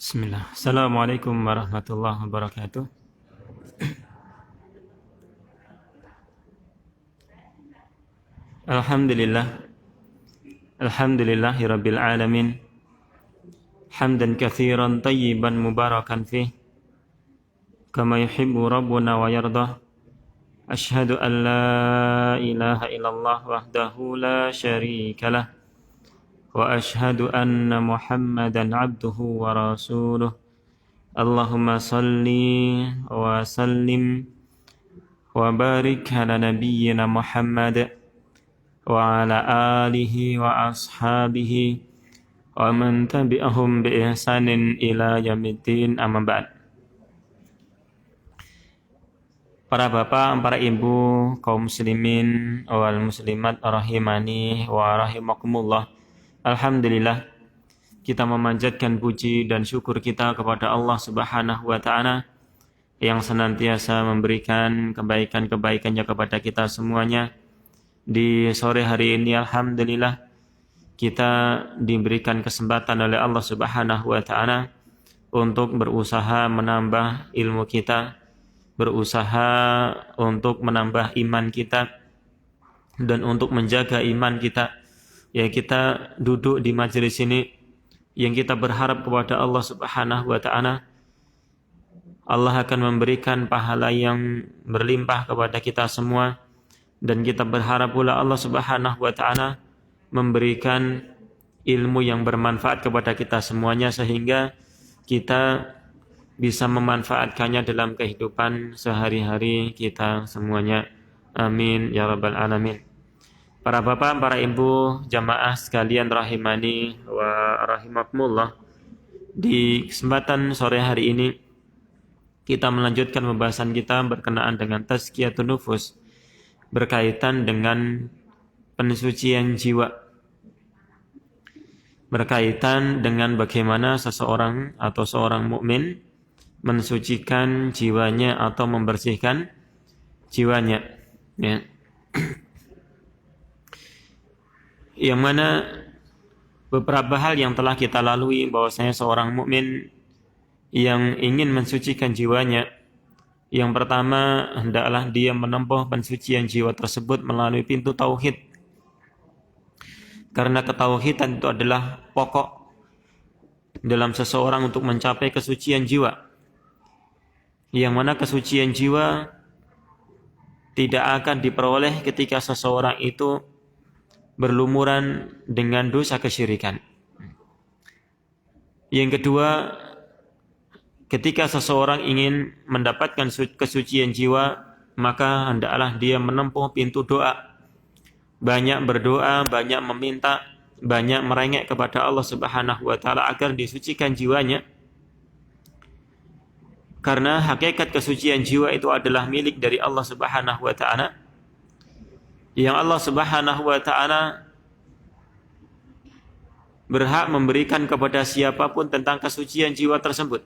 Bismillah. Assalamualaikum warahmatullahi wabarakatuh. Alhamdulillah. Alhamdulillahi rabbil alamin. Hamdan katsiran tayyiban mubarakan fih. Kama yuhibbu rabbuna wa yardah. Ashhadu an la ilaha illallah wahdahu la syarika lah. Wa ashhadu anna Muhammadan abduhu wa rasuluh. Allahumma salli wa sallim wa barik ala nabiyyina Muhammad wa ala alihi wa ashabihi wa man tabi'ahum bi ihsanin ila yaumiddin, amma ba'd. Para bapak, para ibu, kaum muslimin wal muslimat rahimani wa rahimakumullah. Alhamdulillah, kita memanjatkan puji dan syukur kita kepada Allah Subhanahu wa taala yang senantiasa memberikan kebaikan-kebaikannya kepada kita semuanya. Di sore hari ini alhamdulillah kita diberikan kesempatan oleh Allah Subhanahu wa taala untuk berusaha menambah ilmu kita, berusaha untuk menambah iman kita dan untuk menjaga iman kita. Ya, kita duduk di majelis ini yang kita berharap kepada Allah Subhanahu wa taala Allah akan memberikan pahala yang berlimpah kepada kita semua, dan kita berharap pula Allah Subhanahu wa taala memberikan ilmu yang bermanfaat kepada kita semuanya sehingga kita bisa memanfaatkannya dalam kehidupan sehari-hari kita semuanya. Amin ya rabbal alamin. Para bapak, para ibu, jamaah sekalian rahimani wa rahimakumullah. Di kesempatan sore hari ini kita melanjutkan pembahasan kita berkenaan dengan tazkiyatun nufus, berkaitan dengan pensucian jiwa, berkaitan dengan bagaimana seseorang atau seorang mukmin mensucikan jiwanya atau membersihkan jiwanya, ya. Yang mana beberapa hal yang telah kita lalui bahwasanya seorang mukmin yang ingin mensucikan jiwanya, yang pertama hendaklah dia menempuh pensucian jiwa tersebut melalui pintu tauhid. Karena ketauhidan itu adalah pokok dalam seseorang untuk mencapai kesucian jiwa. Yang mana kesucian jiwa tidak akan diperoleh ketika seseorang itu berlumuran dengan dosa kesyirikan. Yang kedua, ketika seseorang ingin mendapatkan kesucian jiwa, maka hendaklah dia menempuh pintu doa. Banyak berdoa, banyak meminta, banyak merengek kepada Allah Subhanahu wa taala agar disucikan jiwanya. Karena hakikat kesucian jiwa itu adalah milik dari Allah Subhanahu wa taala, yang Allah Subhanahu wa taala berhak memberikan kepada siapapun tentang kesucian jiwa tersebut.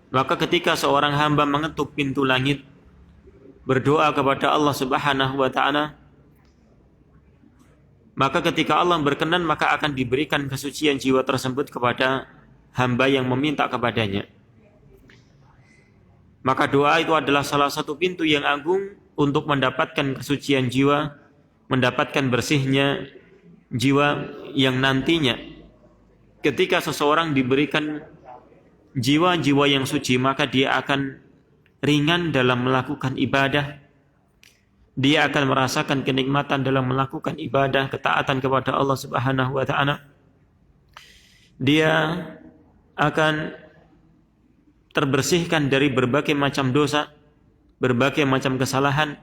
Maka ketika seorang hamba mengetuk pintu langit berdoa kepada Allah Subhanahu wa taala, maka ketika Allah berkenan maka akan diberikan kesucian jiwa tersebut kepada hamba yang meminta kepadanya. Maka doa itu adalah salah satu pintu yang agung untuk mendapatkan kesucian jiwa, mendapatkan bersihnya jiwa, yang nantinya ketika seseorang diberikan jiwa-jiwa yang suci, maka dia akan ringan dalam melakukan ibadah. Dia akan merasakan kenikmatan dalam melakukan ibadah, ketaatan kepada Allah Subhanahu wa taala. Dia akan terbersihkan dari berbagai macam dosa, berbagai macam kesalahan,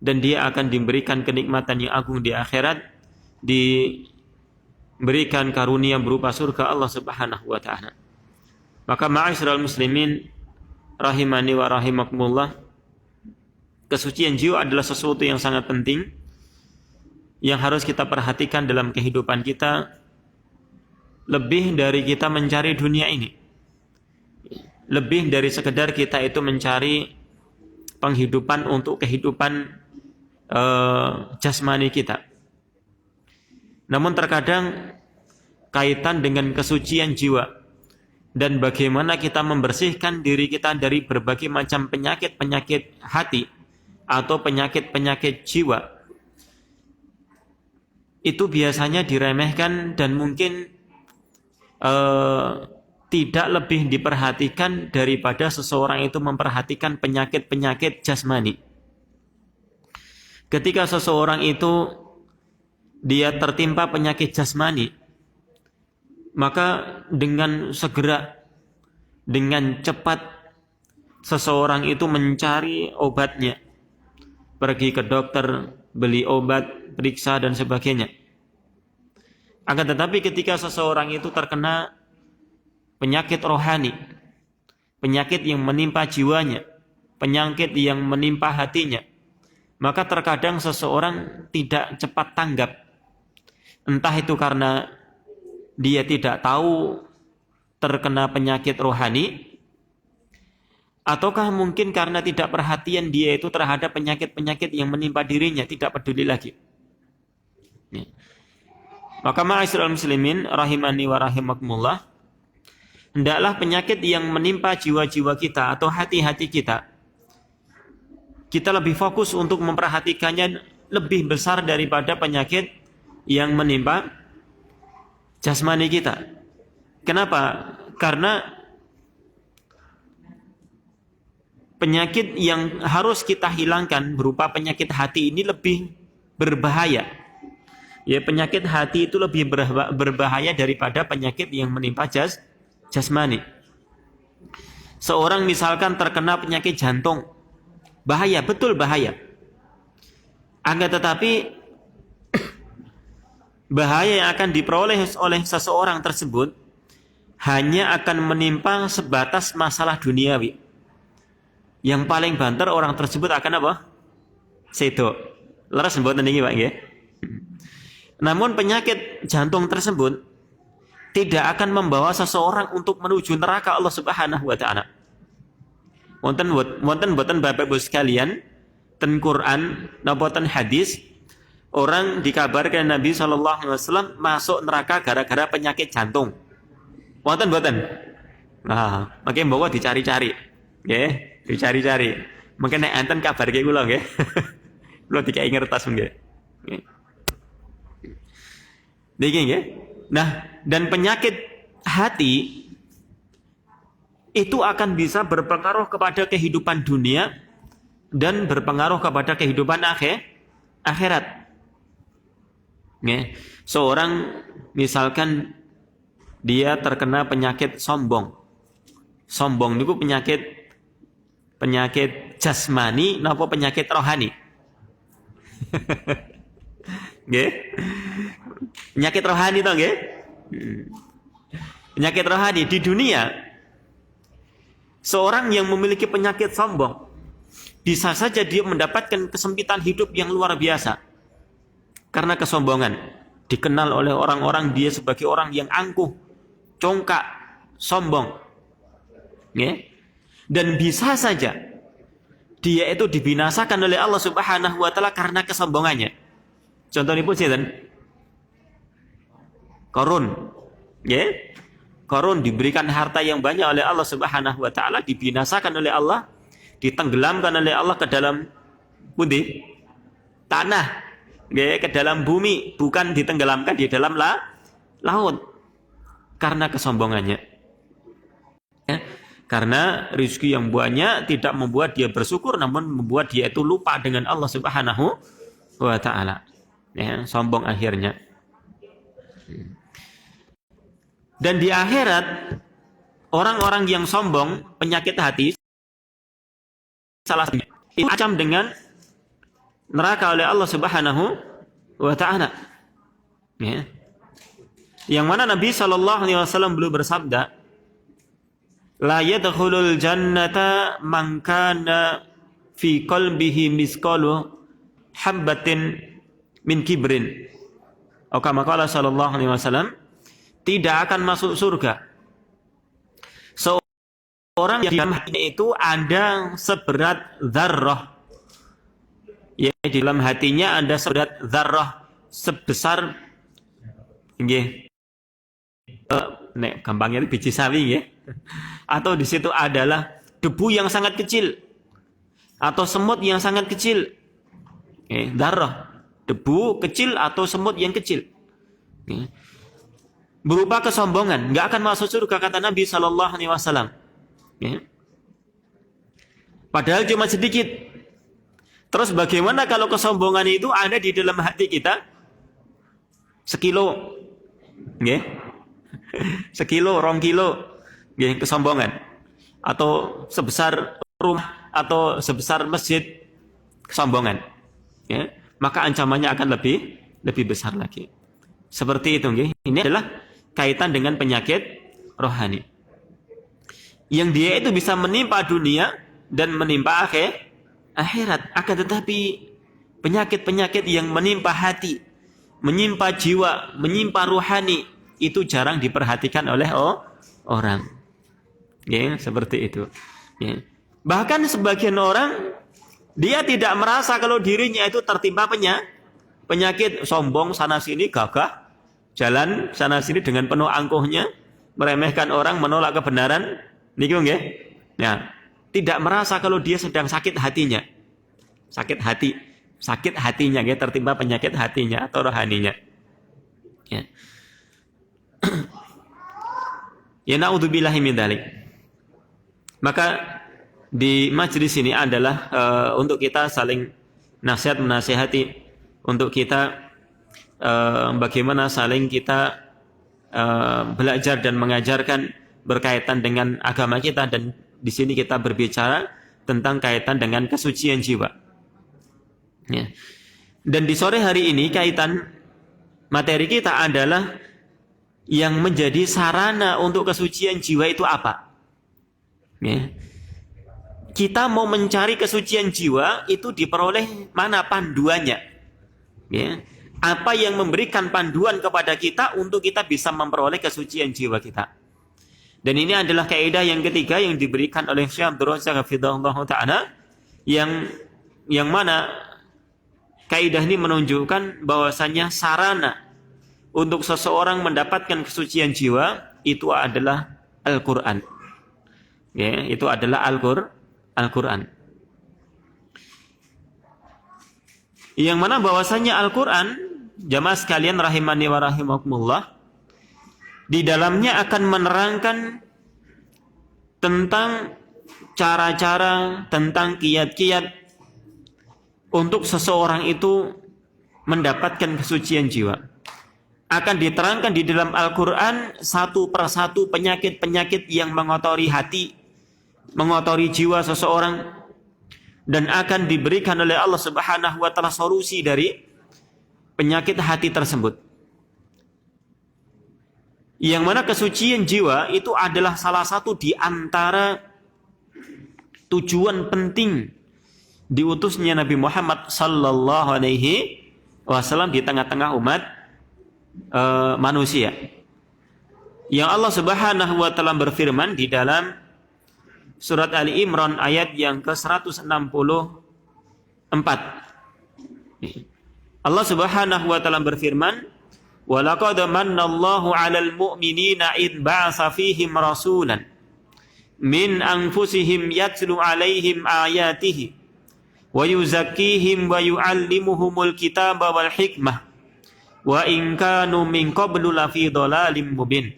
dan dia akan diberikan kenikmatan yang agung di akhirat, diberikan karunia berupa surga Allah Subhanahu wa taala. Maka ma'asyiral muslimin rahimani wa rahimakumullah, kesucian jiwa adalah sesuatu yang sangat penting yang harus kita perhatikan dalam kehidupan kita, lebih dari kita mencari dunia ini, lebih dari sekedar kita itu mencari penghidupan untuk kehidupan jasmani kita. Namun terkadang kaitan dengan kesucian jiwa dan bagaimana kita membersihkan diri kita dari berbagai macam penyakit-penyakit hati atau penyakit-penyakit jiwa, itu biasanya diremehkan dan mungkin tidak lebih diperhatikan daripada seseorang itu memperhatikan penyakit-penyakit jasmani. Ketika seseorang itu dia tertimpa penyakit jasmani, maka dengan segera, dengan cepat seseorang itu mencari obatnya, pergi ke dokter, beli obat, periksa dan sebagainya. Akan tetapi ketika seseorang itu terkena penyakit rohani, penyakit yang menimpa jiwanya, penyakit yang menimpa hatinya, maka terkadang seseorang tidak cepat tanggap. Entah itu karena dia tidak tahu terkena penyakit rohani, ataukah mungkin karena tidak perhatian dia itu terhadap penyakit-penyakit yang menimpa dirinya, tidak peduli lagi. Ya. Maka ma'asyiral muslimin rahimani wa rahimakumullah, hendaklah penyakit yang menimpa jiwa-jiwa kita atau hati-hati kita, kita lebih fokus untuk memperhatikannya lebih besar daripada penyakit yang menimpa jasmani kita. Kenapa? Karena penyakit yang harus kita hilangkan berupa penyakit hati ini lebih berbahaya. Ya, penyakit hati itu lebih berbahaya daripada penyakit yang menimpa jasmani. Seorang misalkan terkena penyakit jantung, bahaya, betul bahaya. Akan tetapi bahaya yang akan diperoleh oleh seseorang tersebut hanya akan menimpa sebatas masalah duniawi. Yang paling banter orang tersebut akan apa? Sedo. Leres mboten niki Pak nggih. Namun penyakit jantung tersebut tidak akan membawa seseorang untuk menuju neraka Allah Subhanahu wa taala. Wonten boten Bapak Ibu sekalian, ten Quran napa ten hadis, orang dikabarkan Nabi sallallahu alaihi wasallam masuk neraka gara-gara penyakit jantung. Wonten boten? Nah, makanya bawa dicari-cari. Nggih, dicari-cari. Mungkin nek enten kabar ke kula nggih. Kula dikai ngertos nggih. Nggih. Niki nggih. Nah, dan penyakit hati itu akan bisa berpengaruh kepada kehidupan dunia dan berpengaruh kepada kehidupan akhirat. Nggih. Seorang misalkan dia terkena penyakit sombong. Sombong niku penyakit jasmani napa penyakit rohani? Nggih. Penyakit rohani to nggih? Penyakit rohani di dunia. Seorang yang memiliki penyakit sombong bisa saja dia mendapatkan kesempitan hidup yang luar biasa karena kesombongan. Dikenal oleh orang-orang dia sebagai orang yang angkuh, congkak, sombong. Nggih. Dan bisa saja dia itu dibinasakan oleh Allah Subhanahu wa taala karena kesombongannya. Contohipun sinten? Qarun. Nggih. Qarun diberikan harta yang banyak oleh Allah Subhanahu wa taala, dibinasakan oleh Allah, ditenggelamkan oleh Allah ke dalam pundi? Tanah. Nggih, ke dalam bumi, bukan ditenggelamkan di dalam laut. Karena kesombongannya. Ya. Karena rezeki yang banyak tidak membuat dia bersyukur, namun membuat dia itu lupa dengan Allah Subhanahu wa taala. Ya, sombong akhirnya. Dan di akhirat orang-orang yang sombong, penyakit hati salah satunya diancam dengan neraka oleh Allah Subhanahu wa taala. Ya. Yang mana Nabi sallallahu alaihi wasallam beliau bersabda, la yadkhulul jannata man kana fi qalbihi misqalu habatin min kibrin. Atau kama qala sallallahu alaihi wasallam, tidak akan masuk surga seorang yang di dalam hatinya itu ada seberat dzarrah. Ya, di dalam hatinya ada seberat dzarrah, sebesar nggih nek gampangnya itu biji sawi ya. Atau di situ adalah debu yang sangat kecil atau semut yang sangat kecil. Darah, debu kecil atau semut yang kecil. Berupa kesombongan, nggak akan masuk surga kata Nabi Shallallahu Alaihi Wasallam. Padahal cuma sedikit. Terus bagaimana kalau kesombongan itu ada di dalam hati kita? Sekilo, sekilo, 2 kilo, kesombongan. Atau sebesar rumah atau sebesar masjid, kesombongan. Maka ancamannya akan lebih besar lagi. Seperti itu, ini adalah kaitan dengan penyakit rohani. Yang dia itu bisa menimpa dunia dan menimpa akhirat. Akan tetapi penyakit-penyakit yang menimpa hati, menimpa jiwa, menimpa rohani, itu jarang diperhatikan oleh orang. Seperti itu. Bahkan sebagian orang, dia tidak merasa kalau dirinya itu tertimpa penyakit, sombong sana sini, gagah, jalan sana sini dengan penuh angkuhnya, meremehkan orang, menolak kebenaran, niku nggih. Nah, tidak merasa kalau dia sedang sakit hatinya. Sakit hatinya tertimpa penyakit hatinya atau rohaninya. Ya naudzubillahi min dzalik. Maka di majelis ini adalah untuk kita saling menasihati, untuk kita bagaimana saling kita belajar dan mengajarkan berkaitan dengan agama kita, dan di sini kita berbicara tentang kaitan dengan kesucian jiwa. Dan di sore hari ini kaitan materi kita adalah yang menjadi sarana untuk kesucian jiwa itu apa? Kita mau mencari kesucian jiwa itu diperoleh mana panduannya? Apa yang memberikan panduan kepada kita untuk kita bisa memperoleh kesucian jiwa kita? Dan ini adalah kaidah yang ketiga yang diberikan oleh Syekh Abdul Razak hafizahullah taala, yang mana kaidah ini menunjukkan bahwasanya sarana untuk seseorang mendapatkan kesucian jiwa itu adalah Al-Qur'an. Itu adalah Al-Quran. Yang mana bahwasanya Al-Quran, jamaah sekalian rahimani wa rahimakumullah, di dalamnya akan menerangkan tentang cara-cara, tentang kiat-kiat untuk seseorang itu mendapatkan kesucian jiwa. Akan diterangkan di dalam Al-Quran satu persatu penyakit-penyakit yang mengotori hati, mengotori jiwa seseorang, dan akan diberikan oleh Allah Subhanahu wa taala solusi dari penyakit hati tersebut. Yang mana kesucian jiwa itu adalah salah satu di antara tujuan penting diutusnya Nabi Muhammad sallallahu alaihi wasallam di tengah-tengah umat manusia. Yang Allah Subhanahu wa taala berfirman di dalam Surat Ali Imran ayat yang ke-164. Allah Subhanahu wa taala berfirman, "Wa laqad mannallahu 'alal mu'minina id ba'atsa fihim rasulan min anfusihim yatlu 'alaihim ayatihi wa yuzakkihim wa yu'allimuhumul kitaba wal hikmah wa in kanu min qablu lafi dhalalim mubin."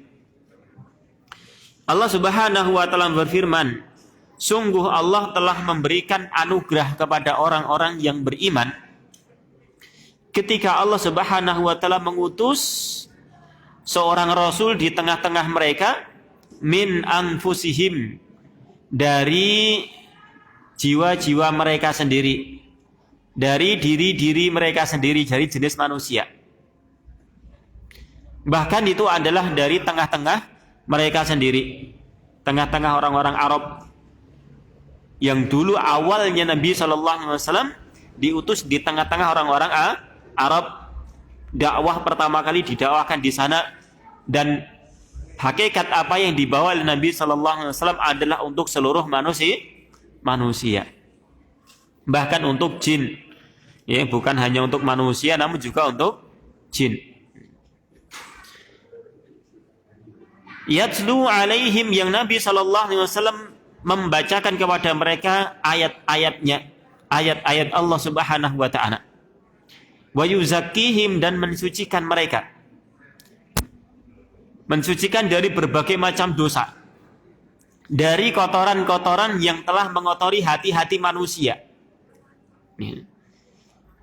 Allah Subhanahu wa taala berfirman, sungguh Allah telah memberikan anugerah kepada orang-orang yang beriman ketika Allah Subhanahu wa taala mengutus seorang rasul di tengah-tengah mereka, min anfusihim, dari jiwa-jiwa mereka sendiri, dari diri-diri mereka sendiri, dari jenis manusia. Bahkan itu adalah dari tengah-tengah mereka sendiri, tengah-tengah orang-orang Arab yang dulu awalnya Nabi SAW diutus di tengah-tengah orang-orang Arab. Dakwah pertama kali didakwahkan di sana, dan hakikat apa yang dibawa oleh Nabi SAW adalah untuk seluruh manusia, bahkan untuk jin, bukan hanya untuk manusia namun juga untuk jin. Yatlu alaihim, yang Nabi SAW membacakan kepada mereka ayat-ayatnya, ayat-ayat Allah Subhanahu wa taala. Wa yuzakkihim, dan mensucikan mereka. Mensucikan dari berbagai macam dosa. Dari kotoran-kotoran yang telah mengotori hati-hati manusia.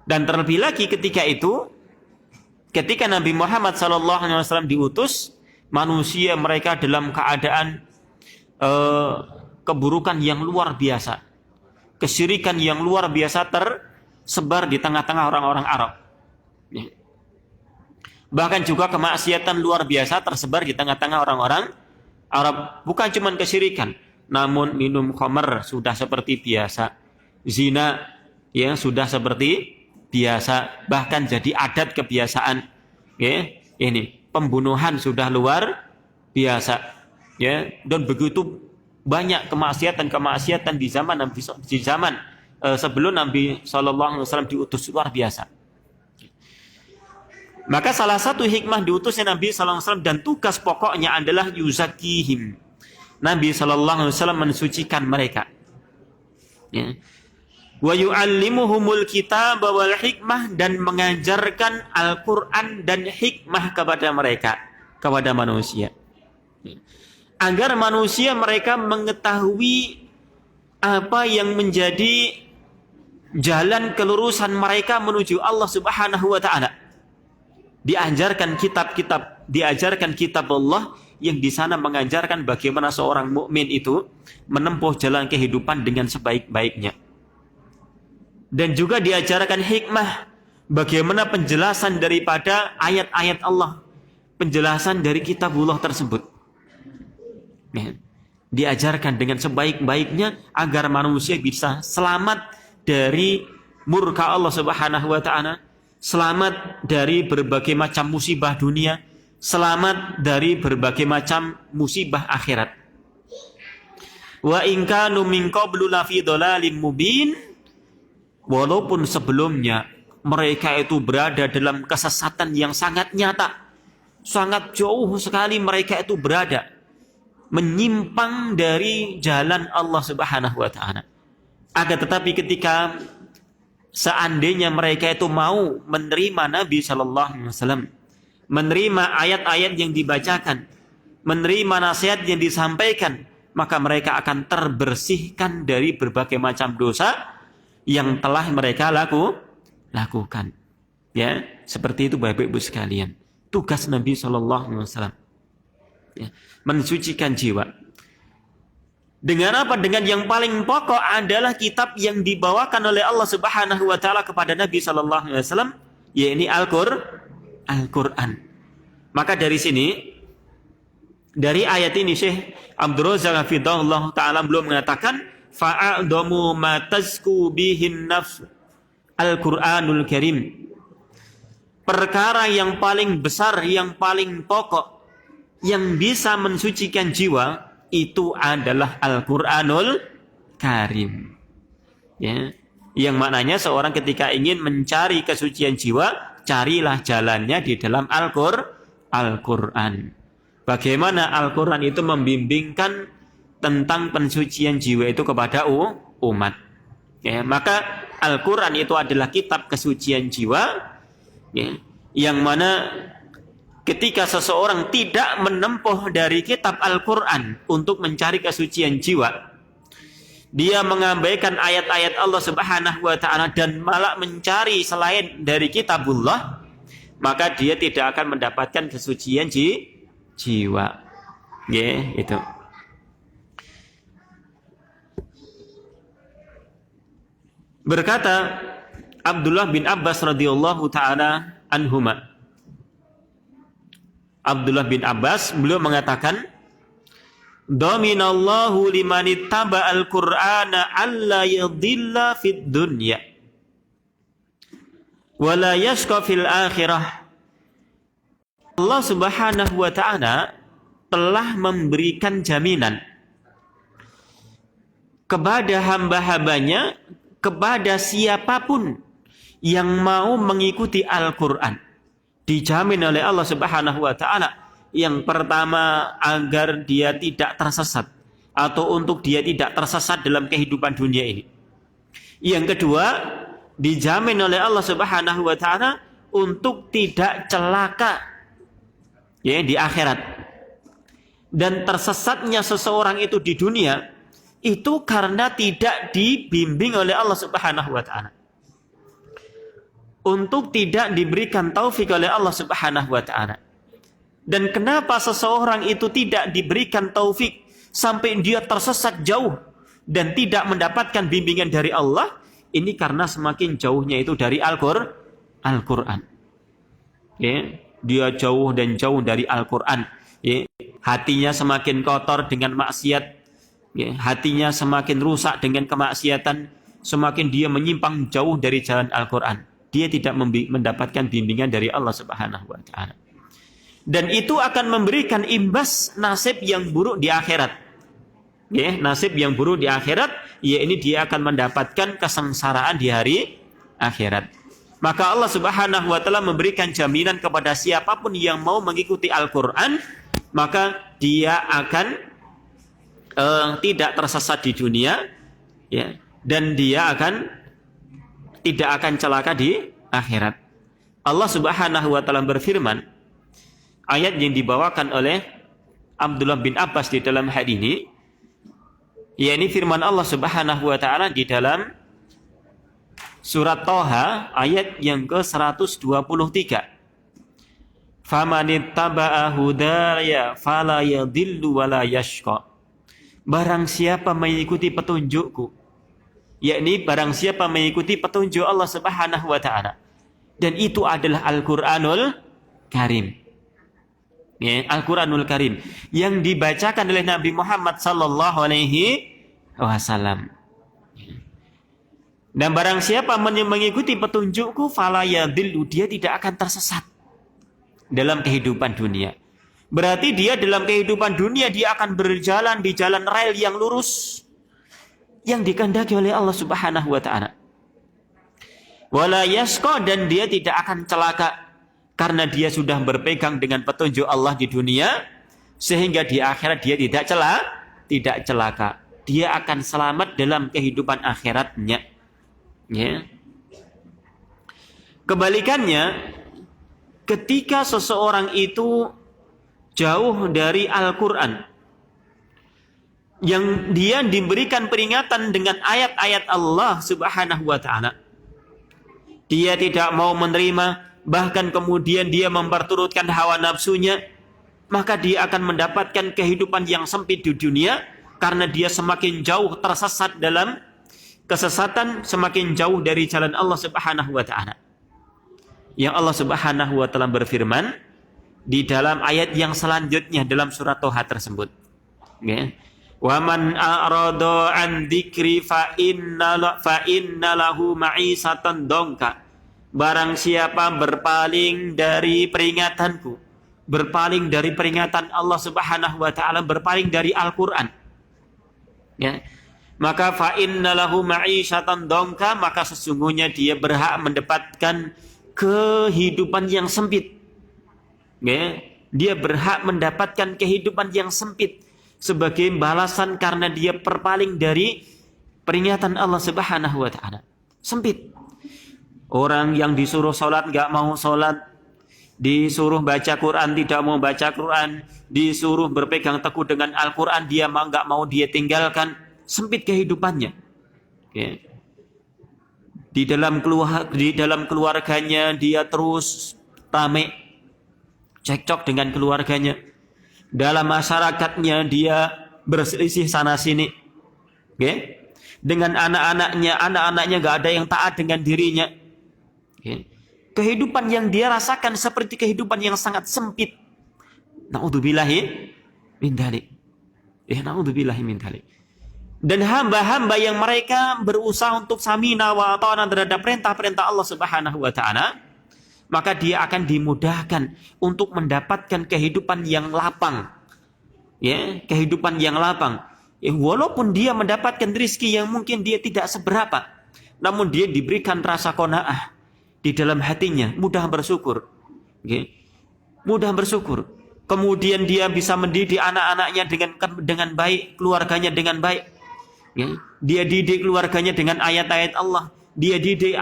Dan terlebih lagi ketika itu, ketika Nabi Muhammad SAW diutus, manusia mereka dalam keadaan keburukan yang luar biasa. Kesyirikan yang luar biasa tersebar di tengah-tengah orang-orang Arab. Bahkan juga kemaksiatan luar biasa tersebar di tengah-tengah orang-orang Arab. Bukan cuma kesyirikan, namun minum khamr sudah seperti biasa, zina ya sudah seperti biasa, bahkan jadi adat kebiasaan. Ya, ini pembunuhan sudah luar biasa. Ya, dan begitu banyak kemaksiatan di zaman sebelum Nabi SAW diutus, luar biasa. Maka salah satu hikmah diutusnya Nabi SAW dan tugas pokoknya adalah yuzakihim. Nabi SAW mensucikan mereka. Ya. Wa yu'allimuhumul kitab wal hikmah, dan mengajarkan Al-Quran dan hikmah kepada mereka, kepada manusia. Ya. Agar manusia mereka mengetahui apa yang menjadi jalan kelurusan mereka menuju Allah Subhanahu wa taala. Diajarkan kitab Allah yang di sana mengajarkan bagaimana seorang mukmin itu menempuh jalan kehidupan dengan sebaik-baiknya. Dan juga diajarkan hikmah, bagaimana penjelasan daripada ayat-ayat Allah, penjelasan dari kitabullah tersebut. Ya. Diajarkan dengan sebaik-baiknya agar manusia bisa selamat dari murka Allah Subhanahu wa taala, selamat dari berbagai macam musibah dunia, selamat dari berbagai macam musibah akhirat. Wa in kanu min qablu lafi dhalalim mubin, walaupun sebelumnya mereka itu berada dalam kesesatan yang sangat nyata, sangat jauh sekali mereka itu berada menyimpang dari jalan Allah Subhanahu wa taala. Akan tetapi ketika seandainya mereka itu mau menerima Nabi SAW, menerima ayat-ayat yang dibacakan, menerima nasihat yang disampaikan, maka mereka akan terbersihkan dari berbagai macam dosa yang telah mereka lakukan. Ya, seperti itu Bapak Ibu sekalian. Tugas Nabi SAW, ya, mensucikan jiwa. Dengan apa? Dengan yang paling pokok adalah kitab yang dibawakan oleh Allah Subhanahu wa taala kepada Nabi sallallahu alaihi wasallam, yaitu Al-Qur'an. Maka dari sini, dari ayat ini Syekh Abdul Razak hafizahullah taala belum mengatakan fa'adamu ma tazku bihin nafs Al-Qur'anul Karim. Perkara yang paling besar, yang paling pokok, yang bisa mensucikan jiwa, itu adalah Al-Qur'anul Karim. Ya, yang maknanya seorang ketika ingin mencari kesucian jiwa, carilah jalannya di dalam Al-Qur'an. Bagaimana Al-Qur'an itu membimbingkan tentang pensucian jiwa itu kepada umat. Ya, maka Al-Qur'an itu adalah kitab kesucian jiwa, ya, yang mana ketika seseorang tidak menempuh dari kitab Al-Quran untuk mencari kesucian jiwa, dia mengabaikan ayat-ayat Allah Subhanahu wa taala dan malah mencari selain dari kitabullah, maka dia tidak akan mendapatkan kesucian jiwa. Ya, itu. Berkata Abdullah bin Abbas radhiyallahu taala anhuma, Abdullah bin Abbas beliau mengatakan, Dhaminallahu liman ittaba al-Qur'ana alla yadhilla fid dunya wa la yashqa fil akhirah. Allah Subhanahu wa taala telah memberikan jaminan kepada hamba-hambanya, kepada siapapun yang mau mengikuti Al-Qur'an. Dijamin oleh Allah Subhanahu wa taala Yang pertama, agar dia tidak tersesat, atau untuk dia tidak tersesat dalam kehidupan dunia ini. Yang kedua, dijamin oleh Allah Subhanahu wa taala untuk tidak celaka ya di akhirat. Dan tersesatnya seseorang itu di dunia itu karena tidak dibimbing oleh Allah Subhanahu wa taala. Untuk tidak diberikan taufik oleh Allah Subhanahu wa taala. Dan kenapa seseorang itu tidak diberikan taufik sampai dia tersesat jauh dan tidak mendapatkan bimbingan dari Allah? Ini karena semakin jauhnya itu dari Al-Quran. Ya, dia jauh dan jauh dari Al-Quran. Ya, hatinya semakin kotor dengan maksiat. Ya, hatinya semakin rusak dengan kemaksiatan. Semakin dia menyimpang jauh dari jalan Al-Quran. Dia tidak mendapatkan bimbingan dari Allah Subhanahu wa taala. Dan itu akan memberikan imbas nasib yang buruk di akhirat. Ya, nasib yang buruk di akhirat, ya ini dia akan mendapatkan kesengsaraan di hari akhirat. Maka Allah Subhanahu wa taala memberikan jaminan kepada siapapun yang mau mengikuti Al-Qur'an, maka dia akan tidak tersesat di dunia, ya, dan dia tidak akan celaka di akhirat. Allah Subhanahu wa taala berfirman, ayat yang dibawakan oleh Abdullah bin Abbas di dalam hadis ini, yakni firman Allah Subhanahu wa taala di dalam surat Thaha ayat yang ke-123. Famanittaba'a hudaya fala yadhillu wala yashqa. Barang siapa mengikuti petunjukku, yakni barang siapa mengikuti petunjuk Allah Subhanahu wa taala, dan itu adalah Al-Qur'anul Karim. Ya, Al-Quranul Karim yang dibacakan oleh Nabi Muhammad sallallahu alaihi wasallam. Dan barang siapa mengikuti petunjukku, fala yadhillu, dia tidak akan tersesat dalam kehidupan dunia. Berarti dia dalam kehidupan dunia dia akan berjalan di jalan rel yang lurus yang dikehendaki oleh Allah Subhanahu wa taala. Wala yashqa, dan dia tidak akan celaka karena dia sudah berpegang dengan petunjuk Allah di dunia, sehingga di akhirat dia tidak celaka. Dia akan selamat dalam kehidupan akhiratnya. Ya. Kebalikannya, ketika seseorang itu jauh dari Al-Quran, yang dia diberikan peringatan dengan ayat-ayat Allah Subhanahu wa ta'ala, dia tidak mau menerima, bahkan kemudian dia memperturutkan hawa nafsunya, maka dia akan mendapatkan kehidupan yang sempit di dunia, karena dia semakin jauh tersesat dalam kesesatan, semakin jauh dari jalan Allah Subhanahu wa taala. Yang Allah Subhanahu wa taala berfirman di dalam ayat yang selanjutnya dalam surat Thaha tersebut. Ya. Wa man a'rada an dzikri fa inna lahu ma'isatan dongka. Barang siapa berpaling dari peringatanku, berpaling dari peringatan Allah Subhanahu wa taala, berpaling dari Al-Qur'an, ya, maka fa innalahu ma'isyatan dongka, maka sesungguhnya dia berhak mendapatkan kehidupan yang sempit. Ya, dia berhak mendapatkan kehidupan yang sempit sebagai balasan karena dia berpaling dari peringatan Allah Subhanahu wa taala. Sempit. Orang yang disuruh sholat nggak mau sholat, disuruh baca Quran tidak mau baca Quran, disuruh berpegang teguh dengan Al-Quran dia nggak mau, dia tinggalkan. Sempit kehidupannya. Okay. Di dalam keluarganya dia terus rame, cekcok dengan keluarganya. Dalam masyarakatnya dia berselisih sana sini. Okay. Dengan anak-anaknya nggak ada yang taat dengan dirinya. Kehidupan yang dia rasakan seperti kehidupan yang sangat sempit. Na'udzubillahi min dzalik. Na'udzubillahi min dzalik. Dan hamba-hamba yang mereka berusaha untuk samina wa ata'na terhadap perintah-perintah Allah Subhanahu wa taala, maka dia akan dimudahkan untuk mendapatkan kehidupan yang lapang. Ya, kehidupan yang lapang. Walaupun dia mendapatkan rezeki yang mungkin dia tidak seberapa, namun dia diberikan rasa qanaah di dalam hatinya, mudah bersyukur. Okay. Mudah bersyukur. kemudian dia bisa mendidik anak-anaknya dengan baik, keluarganya dengan baik. Ya. Dia didik keluarganya dengan ayat-ayat Allah. Dia didik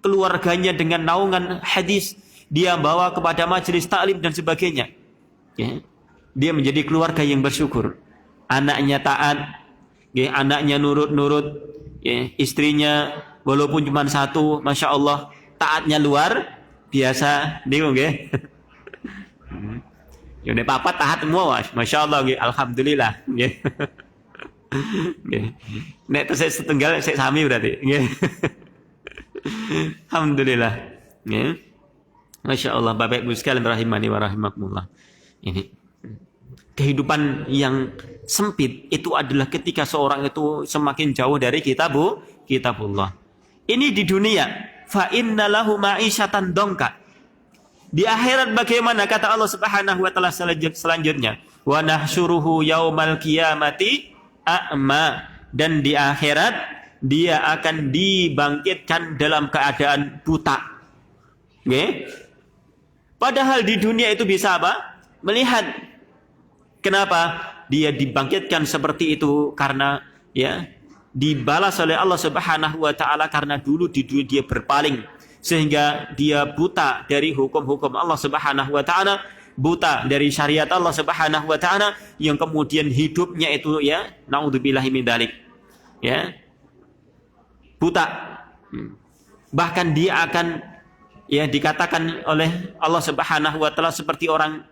keluarganya dengan naungan hadis. Dia bawa kepada majelis taklim dan sebagainya. Ya. Dia menjadi keluarga yang bersyukur. Anaknya taat, ya, anaknya nurut-nurut, ya, istrinya walaupun cuma satu, masya Allah, taatnya luar biasa, bingung ya. Ya udah papa taat semua, masya Allah, ya, alhamdulillah. Ya. Ya. Nek itu saya setunggal, saya sami berarti. Ya. Alhamdulillah. Ya. Masya Allah, Bapak Ibu sekalian rahimani wa rahimakumullah. Ini kehidupan yang sempit itu adalah ketika seorang itu semakin jauh dari kitabullah. Ini di dunia. Fa inna lahu ma'isyatan dongka. Di akhirat bagaimana kata Allah Subhanahu wa taala selanjutnya? Wa nahsyuruhu yaumal qiyamati a'ma. Dan di akhirat dia akan dibangkitkan dalam keadaan buta. Okay? Padahal di dunia itu bisa apa? Melihat. Kenapa? Dia dibangkitkan seperti itu karena ya dibalas oleh Allah Subhanahu wa taala karena dulu di dunia dia berpaling sehingga dia buta dari hukum-hukum Allah Subhanahu wa taala, buta dari syariat Allah Subhanahu wa taala yang kemudian hidupnya itu ya naudzubillahi min dzalik. Ya. Buta. Bahkan dia akan ya dikatakan oleh Allah Subhanahu wa taala seperti orang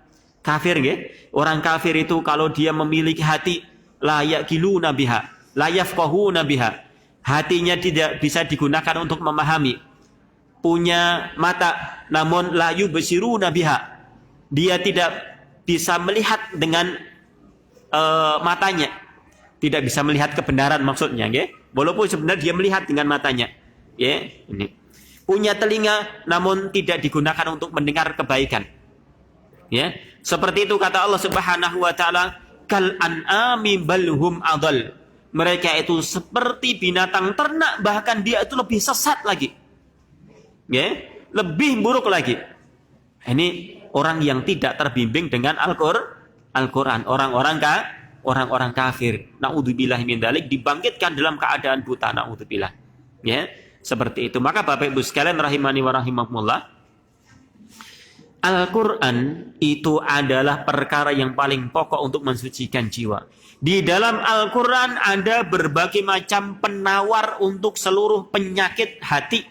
kafir, ya. Orang kafir itu kalau dia memiliki hati la yaqiluna biha, la yafqahuna biha. Hatinya tidak bisa digunakan untuk memahami. Punya mata namun la yubsiruna biha. Dia tidak bisa melihat dengan matanya. Tidak bisa melihat kebenaran maksudnya, ya. Walaupun sebenarnya dia melihat dengan matanya. Ya, ini. Punya telinga namun tidak digunakan untuk mendengar kebaikan. Ya, seperti itu kata Allah Subhanahu wa taala, kal an'ami balhum adall. Mereka itu seperti binatang ternak, bahkan dia itu lebih sesat lagi. Ya, lebih buruk lagi. Ini orang yang tidak terbimbing dengan Al-Qur'an, orang-orang kafir. Naudzubillahi min dzalik, dibangkitkan dalam keadaan buta, naudzubillah. Ya, seperti itu. Maka Bapak Ibu sekalian rahimani wa rahimakumullah, Al-Quran itu adalah perkara yang paling pokok untuk mensucikan jiwa. Di dalam Al-Quran ada berbagai macam penawar untuk seluruh penyakit hati.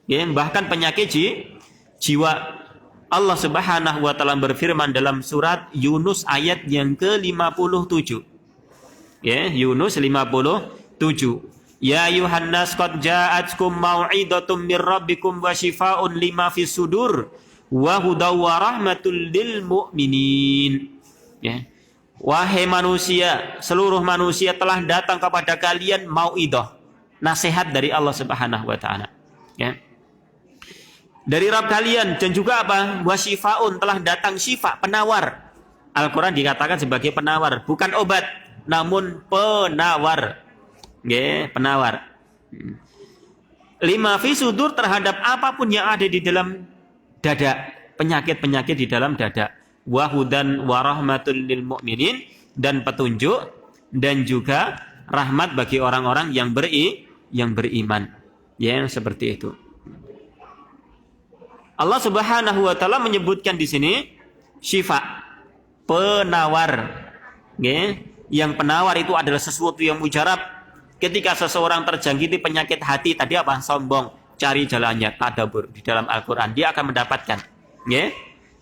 Ya, bahkan penyakit jiwa. Allah Subhanahu wa taala berfirman dalam surat Yunus ayat yang ke-57. Ya, Yunus 57. Ya ayuhan nas qad ja'atkum mau'idatum mir rabbikum wa shifaa'un lima fis sudur. Wa hudaw wa rahmatul lil mu'minin. Ya. Wahai manusia, seluruh manusia telah datang kepada kalian mau'idah, nasihat dari Allah Subhanahu wa taala. Ya. Dari Rabb kalian dan juga apa? Wa syifaun, telah datang syifa, penawar. Al-Qur'an dikatakan sebagai penawar, bukan obat, namun penawar. Ya, penawar. Lima fi sudur, terhadap apapun yang ada di dalam dada, penyakit-penyakit di dalam dada. Wahudan warahmatul lil mu'minin, dan petunjuk dan juga rahmat bagi orang-orang yang beriman. Ya, seperti itu. Allah Subhanahu wa taala menyebutkan di sini syifa, penawar. Ya, yang penawar itu adalah sesuatu yang mujarab. Ketika seseorang terjangkiti penyakit hati tadi apa? Sombong. Cari jalannya, tadabbur di dalam Al-Quran, dia akan mendapatkan, ya,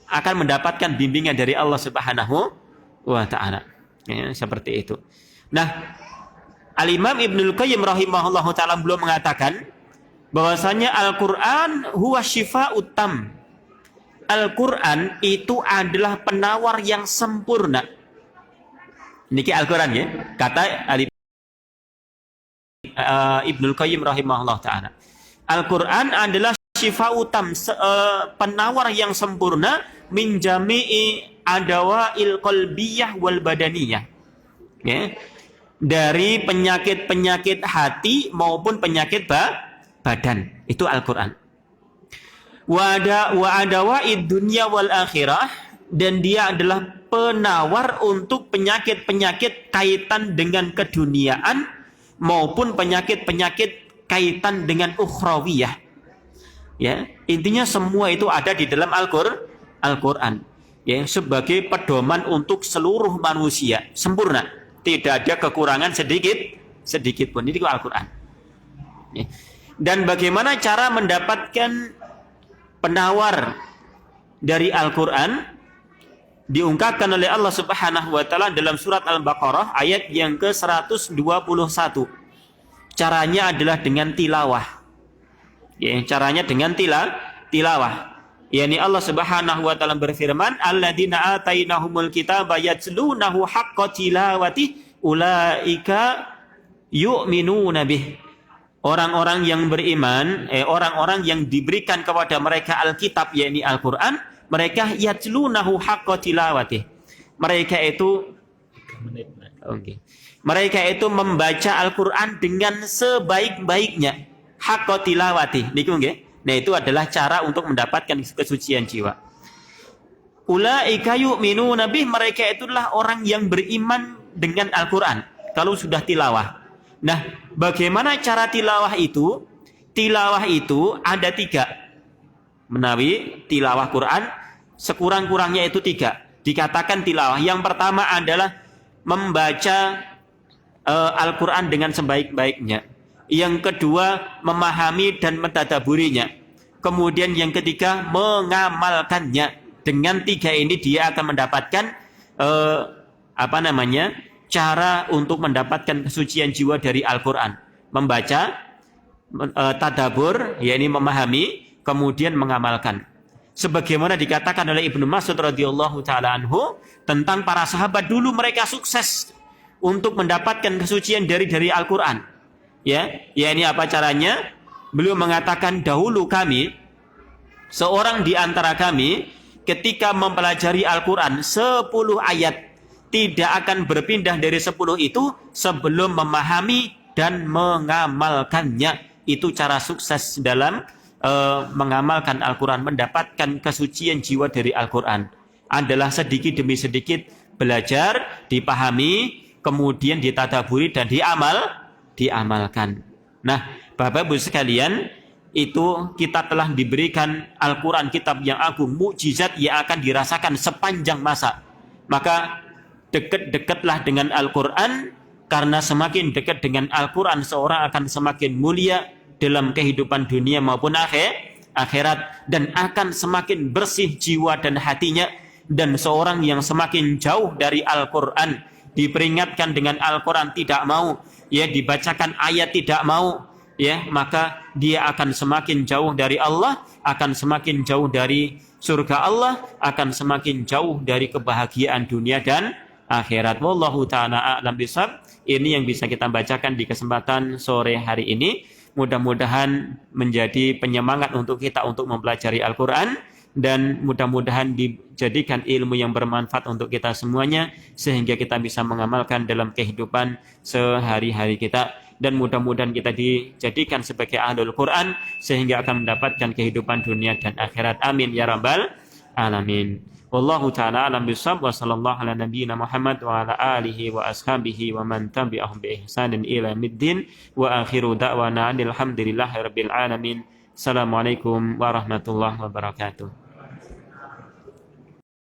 akan mendapatkan bimbingan dari Allah Subhanahu wa taala. Ya, seperti itu. Nah, Al-Imam Ibnul Qayyim rahimahullahu taala belum mengatakan bahwasanya Al-Quran huwa syifa'ut tam. Al-Quran itu adalah penawar yang sempurna. Niki Al-Quran, ya, kata Ibnul Qayyim rahimahullahu taala. Al-Quran adalah syifa'utam, penawar yang sempurna min jami'i adawa'il qalbiyah wal badaniyah. Ya. Dari penyakit-penyakit hati maupun penyakit badan. Itu Al-Quran. Wa adawa'id dunya wal akhirah, dan dia adalah penawar untuk penyakit-penyakit kaitan dengan keduniaan maupun penyakit-penyakit kaitan dengan ukhrawiyah. Ya, intinya semua itu ada di dalam Al-Qur'an. Ya, sebagai pedoman untuk seluruh manusia, sempurna. Tidak ada kekurangan sedikit pun. Ini Al-Qur'an. Ya. Dan bagaimana cara mendapatkan penawar dari Al-Qur'an? Diungkapkan oleh Allah Subhanahu wa taala dalam surat Al-Baqarah ayat yang ke-121. Caranya adalah dengan tilawah. Ya, caranya dengan tilawah. Yani Allah Subhanahu wa taala berfirman, "Alladzina atainahumul kitaba yatlunahu haqqa tilawati ulaika yu'minuna bih." Orang-orang yang beriman, orang-orang yang diberikan kepada mereka Alkitab, yakni Al-Qur'an, mereka yatlunahu haqqa tilawati. Mereka itu Mereka itu membaca Al-Qur'an dengan sebaik-baiknya. Haqqa tilawati. Niku nggih. Nah, itu adalah cara untuk mendapatkan kesucian jiwa. Ulaika yu'minuna bih, mereka itulah orang yang beriman dengan Al-Qur'an kalau sudah tilawah. Nah, bagaimana cara tilawah itu? Tilawah itu ada 3. Menawi tilawah Quran sekurang-kurangnya itu 3. Dikatakan tilawah. Yang pertama adalah membaca Al-Quran dengan sebaik-baiknya. Yang kedua, memahami dan mentadaburinya. Kemudian yang ketiga, mengamalkannya. Dengan 3 ini dia akan mendapatkan cara untuk mendapatkan kesucian jiwa dari Al-Quran. Membaca, tadabur, yakni memahami, kemudian mengamalkan. Sebagaimana dikatakan oleh Ibnu Mas'ud radhiyallahu taala anhu tentang para sahabat dulu, mereka sukses untuk mendapatkan kesucian dari Al-Qur'an. Ya, ini apa caranya? Beliau mengatakan, dahulu kami, seorang di antara kami ketika mempelajari Al-Qur'an 10 ayat tidak akan berpindah dari 10 itu sebelum memahami dan mengamalkannya. Itu cara sukses dalam mengamalkan Al-Quran, mendapatkan kesucian jiwa dari Al-Quran. Adalah sedikit demi sedikit belajar, dipahami, kemudian ditadaburi dan diamalkan. Nah, Bapak Ibu sekalian, itu kita telah diberikan Al-Quran, kitab yang agung, mukjizat yang akan dirasakan sepanjang masa. Maka dekat-dekatlah dengan Al-Quran, karena semakin dekat dengan Al-Quran seorang akan semakin mulia dalam kehidupan dunia maupun akhirat, dan akan semakin bersih jiwa dan hatinya. Dan seorang yang semakin jauh dari Al-Quran, diperingatkan dengan Al-Quran tidak mau, ya, dibacakan ayat tidak mau, ya, maka dia akan semakin jauh dari Allah, akan semakin jauh dari surga Allah, akan semakin jauh dari kebahagiaan dunia dan akhirat. Wallahu ta'ala a'lam bishawab. Ini yang bisa kita bacakan di kesempatan sore hari ini. Mudah-mudahan menjadi penyemangat untuk kita untuk mempelajari Al-Quran, dan mudah-mudahan dijadikan ilmu yang bermanfaat untuk kita semuanya, sehingga kita bisa mengamalkan dalam kehidupan sehari-hari kita, dan mudah-mudahan kita dijadikan sebagai ahlul Quran sehingga akan mendapatkan kehidupan dunia dan akhirat. Amin ya rabbal alamin. Wallahu ta'ala alam bishawab. Wa sallallahu ala nabiyyina Muhammad wa ala alihi wa ashabihi wa man tabi'ahum bi ihsanin ila middin. Wa akhiru da'wana alhamdulillahi rabbil alamin. Assalamualaikum warahmatullahi wabarakatuh.